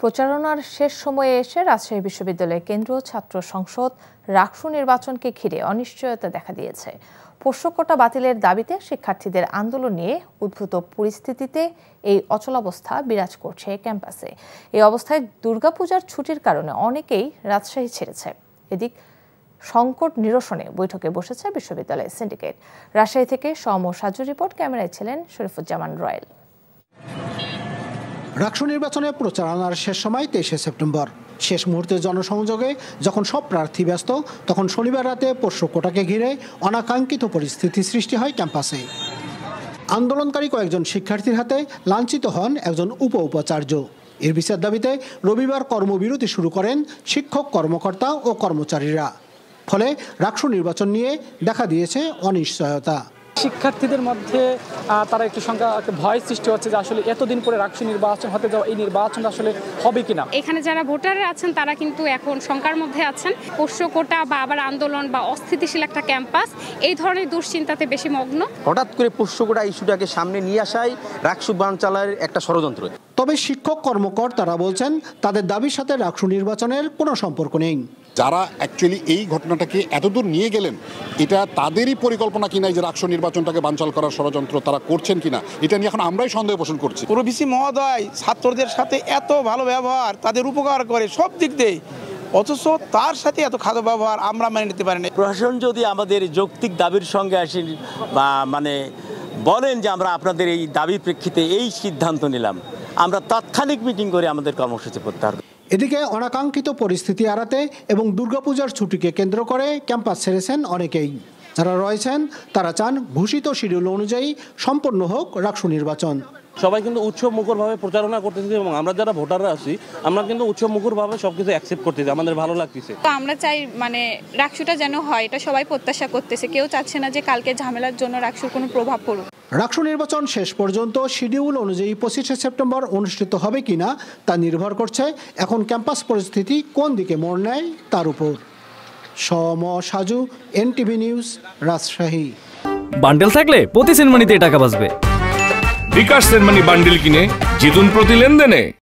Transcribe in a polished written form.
প্রচারণার শেষ সময়ে এসে রাজশাহী বিশ্ববিদ্যালয়ের কেন্দ্রীয় ছাত্র সংসদ রাকসু নির্বাচনকে ঘিরে অনিশ্চয়তা দেখা দিয়েছে। পোষ্য কোটা বাতিলের দাবিতে শিক্ষার্থীদের আন্দোলন নিয়ে উদ্ভূত পরিস্থিতিতে এই অচলাবস্থা বিরাজ করছে ক্যাম্পাসে। এই অবস্থায় দুর্গাপূজার ছুটির কারণে অনেকেই রাজশাহী ছেড়েছে। এদিক সংকট নিরসনে বৈঠকে বসেছে বিশ্ববিদ্যালয়ের সিন্ডিকেট। রাজশাহী থেকে সাজুর রিপোর্ট, ক্যামেরায় ছিলেন শরীফুজ্জামান রয়েল। রাকসু নির্বাচনে প্রচারণার শেষ সময় 23 সেপ্টেম্বর। শেষ মুহূর্তে জনসংযোগে যখন সব প্রার্থী ব্যস্ত, তখন শনিবার রাতে পোষ্য কোটাকে ঘিরে অনাকাঙ্ক্ষিত পরিস্থিতি সৃষ্টি হয় ক্যাম্পাসে। আন্দোলনকারী কয়েকজন শিক্ষার্থীর হাতে লাঞ্ছিত হন একজন উপাচার্য। এর বিচার দাবিতে রবিবার কর্মবিরতি শুরু করেন শিক্ষক, কর্মকর্তা ও কর্মচারীরা। ফলে রাকসু নির্বাচন নিয়ে দেখা দিয়েছে অনিশ্চয়তা। শিক্ষার্থীদের মধ্যে তারা একটু সংখ্যা ভয় সৃষ্টি হচ্ছে যে আসলে এতদিন পরে রাকসু নির্বাচন হতে যাওয়া, এই নির্বাচন আসলে হবে কিনা। এখানে যারা ভোটাররা আছেন তারা কিন্তু এখন শঙ্কার মধ্যে আছেন। পোষ্য কোটা বা আবার আন্দোলন বা অস্থিতিশীল একটা ক্যাম্পাস, এই ধরনের দুশ্চিন্তাতে বেশি মগ্ন। হঠাৎ করে পোষ্য কোটা ইস্যুটাকে সামনে নিয়ে আসাই রাকসু বানচালের একটা ষড়যন্ত্র। তবে শিক্ষক, কর্মকর্তারা বলছেন তাদের দাবির সাথে রাকসু নির্বাচনের কোনো সম্পর্ক নেই। যারা অ্যাকচুয়ালি এই ঘটনাটাকে এতদূর নিয়ে গেলেন, এটা তাদেরই পরিকল্পনা কিনা যে রাকসু নির্বাচনটাকে বানচাল করার ষড়যন্ত্র তারা করছেন কিনা, এটা নিয়ে এখন আমরাই সন্দেহ পোষণ করছি। ভিসি মহোদয় ছাত্রদের সাথে এত ভালো ব্যবহার, তাদের উপকার করে সব দিক দিয়ে, অথচ তার সাথে এত খারাপ ব্যবহার আমরা মেনে নিতে পারি না। প্রশাসন যদি আমাদের যৌক্তিক দাবির সঙ্গে আসেন বা বলেন যে আমরা আপনাদের এই দাবির প্রেক্ষিতে এই সিদ্ধান্ত নিলাম, আমরা তাৎক্ষণিক মিটিং করে আমাদের কর্মসূচি করতে হবে। এদিকে অনাকাঙ্ক্ষিত পরিস্থিতি এড়াতে এবং দুর্গাপূজার ছুটিকে কেন্দ্র করে ক্যাম্পাস ছেড়েছেন অনেকেই। যারা রয়েছেন তারা চান ঘোষিত শিডিউল অনুযায়ী সম্পন্ন হোক রাকসু নির্বাচন। সবাই কিন্তু উৎসব মুখরভাবে প্রচারণা করতেছে এবং আমরা যারা ভোটাররা আছি আমরা কিন্তু উৎসব মুখরভাবে সবকিছু অ্যাকসেপ্ট করতেছি, আমাদের ভালো লাগতেছে। তো আমরা চাই রাকসুটা যেন হয়, এটা সবাই প্রত্যাশা করতেছে। কেউ চাচ্ছে না যে কালকে ঝামেলার জন্য রাকসুর কোনো প্রভাব পড়ুক। রাকসু নির্বাচন শেষ পর্যন্ত শিডিউল অনুযায়ী 25 সেপ্টেম্বর অনুষ্ঠিত হবে কিনা তা নির্ভর করছে এখন ক্যাম্পাস পরিস্থিতি কোন দিকে মোড় নেয় তার উপর। Saju, NTV news, Rajshahi. Bundle থাকলে প্রতি সেনমানিতে টাকা বাঁচবে। বিকাশ সেনমানি বান্ডেল কিনে জিতুন প্রতি লেনদেনে।